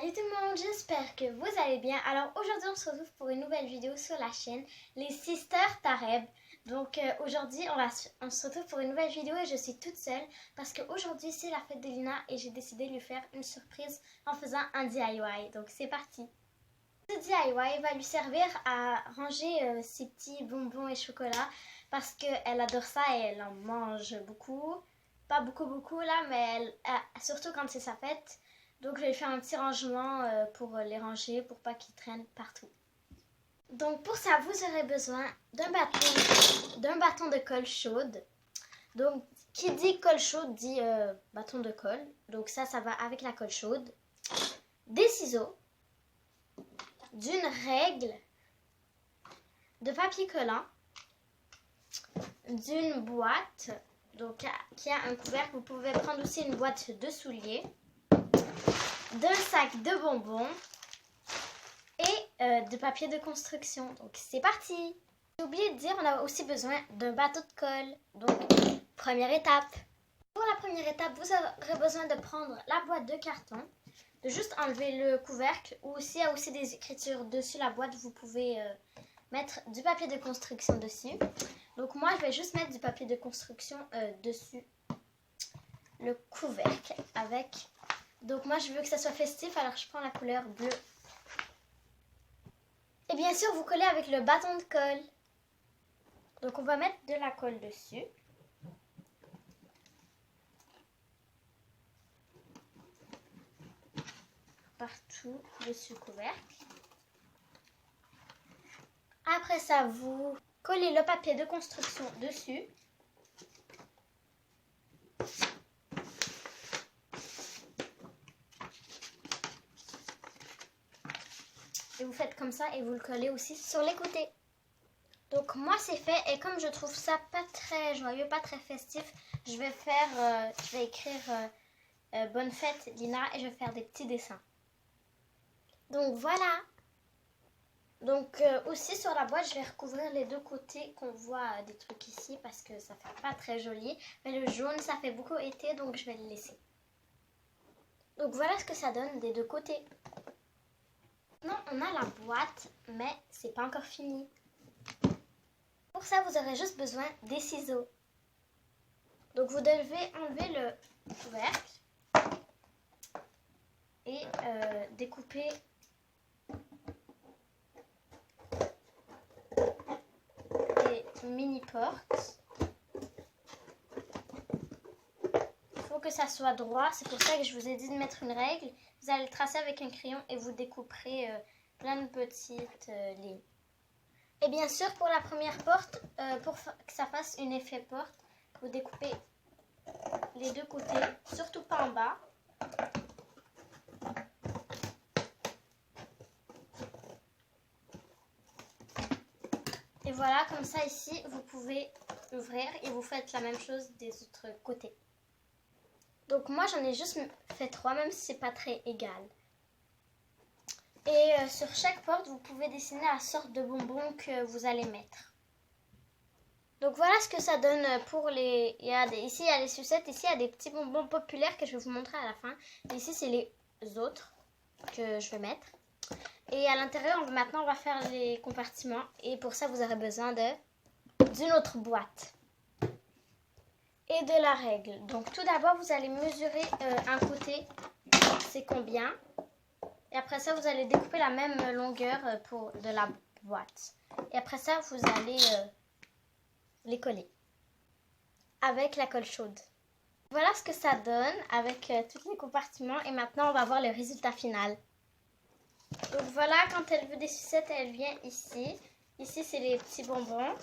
Salut tout le monde, j'espère que vous allez bien. Alors aujourd'hui on se retrouve pour une nouvelle vidéo sur la chaîne Les Sisters Tareb. Donc aujourd'hui on se retrouve pour une nouvelle vidéo et je suis toute seule parce qu'aujourd'hui c'est la fête de Lina et j'ai décidé de lui faire une surprise en faisant un DIY. Donc c'est parti. Ce DIY va lui servir à ranger ses petits bonbons et chocolats parce qu'elle adore ça et elle en mange beaucoup. Pas beaucoup là, mais surtout quand c'est sa fête. Donc je vais faire un petit rangement pour les ranger pour pas qu'ils traînent partout. Donc pour ça vous aurez besoin d'un bâton de colle chaude. Donc qui dit colle chaude dit bâton de colle. Donc ça va avec la colle chaude. Des ciseaux, d'une règle, de papier collant, d'une boîte donc qui a un couvercle. Vous pouvez prendre aussi une boîte de souliers, d'un sac de bonbons et de papier de construction. Donc c'est parti. J'ai oublié de dire, on a aussi besoin d'un bateau de colle. Donc première étape. Pour la première étape, vous aurez besoin de prendre la boîte de carton, de juste enlever le couvercle, ou s'il y a aussi des écritures dessus la boîte, vous pouvez mettre du papier de construction dessus. Donc moi je vais juste mettre du papier de construction dessus le couvercle avec. Donc moi je veux que ça soit festif, alors je prends la couleur bleue. Et bien sûr vous collez avec le bâton de colle. Donc on va mettre de la colle dessus. Partout dessus le couvercle. Après ça vous collez le papier de construction dessus. Et vous faites comme ça et vous le collez aussi sur les côtés. Donc moi c'est fait et comme je trouve ça pas très joyeux, pas très festif, je vais écrire bonne fête Lina et je vais faire des petits dessins. Donc voilà. Donc aussi sur la boîte je vais recouvrir les deux côtés qu'on voit des trucs ici parce que ça fait pas très joli. Mais le jaune ça fait beaucoup été donc je vais le laisser. Donc voilà ce que ça donne des deux côtés. Maintenant on a la boîte mais c'est pas encore fini. Pour ça vous aurez juste besoin des ciseaux. Donc vous devez enlever le couvercle et découper des mini portes. Il faut que ça soit droit, c'est pour ça que je vous ai dit de mettre une règle. Vous allez le tracer avec un crayon et vous découperez plein de petites lignes. Et bien sûr pour la première porte, pour que ça fasse un effet porte, vous découpez les deux côtés, surtout pas en bas. Et voilà, comme ça ici, vous pouvez ouvrir et vous faites la même chose des autres côtés. Donc moi j'en ai juste fait 3, même si c'est pas très égal. Et sur chaque porte, vous pouvez dessiner la sorte de bonbons que vous allez mettre. Donc voilà ce que ça donne pour les... Ici il y a les sucettes, ici il y a des petits bonbons populaires que je vais vous montrer à la fin. Et ici c'est les autres que je vais mettre. Et à l'intérieur, maintenant on va faire les compartiments. Et pour ça vous aurez besoin d'une autre boîte. Et de la règle. Donc tout d'abord vous allez mesurer un côté, c'est combien. Et après ça vous allez découper la même longueur de la boîte. Et après ça vous allez les coller avec la colle chaude. Voilà ce que ça donne avec tous les compartiments. Et maintenant on va voir le résultat final. Donc voilà, quand elle veut des sucettes, elle vient ici. Ici c'est les petits bonbons.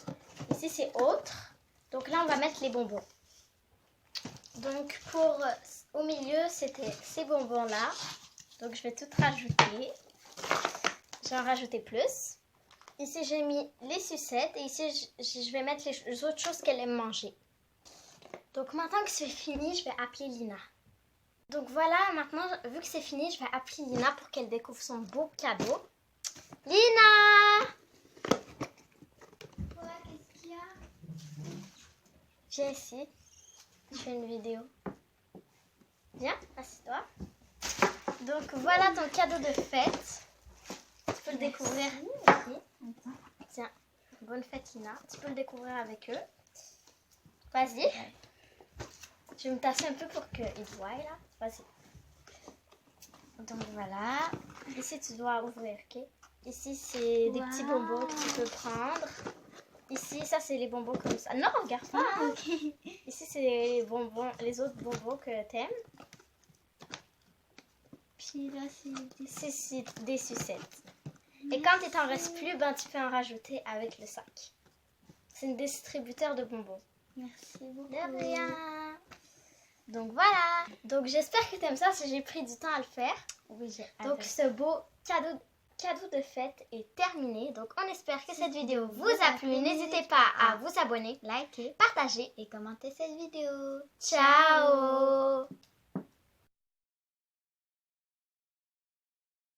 Ici c'est autres. Donc là on va mettre les bonbons. Donc au milieu c'était ces bonbons là. Donc je vais tout rajouter. J'en rajouter plus. Ici j'ai mis les sucettes et ici je vais mettre les autres choses qu'elle aime manger. Donc maintenant que c'est fini, je vais appeler Lina. Donc voilà, maintenant vu que c'est fini, je vais appeler Lina pour qu'elle découvre son beau cadeau. Lina! Quoi, qu'est-ce qu'il y a? Viens ici, je fais une vidéo. Viens, assieds-toi. Donc voilà ton cadeau de fête. Tu peux le découvrir ici. Tiens, bonne fête Ina. Tu peux le découvrir avec eux. Vas-y. Je vais me tasser un peu pour qu'ils voient là. Vas-y. Donc voilà. Ici tu dois ouvrir, ok? Ici c'est des petits bonbons que tu peux prendre. Ici ça c'est les bonbons comme ça. Non, regarde pas. Ok. Ici c'est les bonbons, les autres bonbons que t'aimes. Puis là C'est des sucettes. Et quand il t'en reste plus, ben tu peux en rajouter avec le sac. C'est un distributeur de bonbons. Merci beaucoup. De rien. Donc voilà. Donc j'espère que tu aimes ça si j'ai pris du temps à le faire. Oui, j'ai Donc ce beau cadeau de fête est terminé. Donc on espère que cette vidéo vous a plu. N'hésitez pas à vous abonner, liker, partager et commenter cette vidéo. Ciao.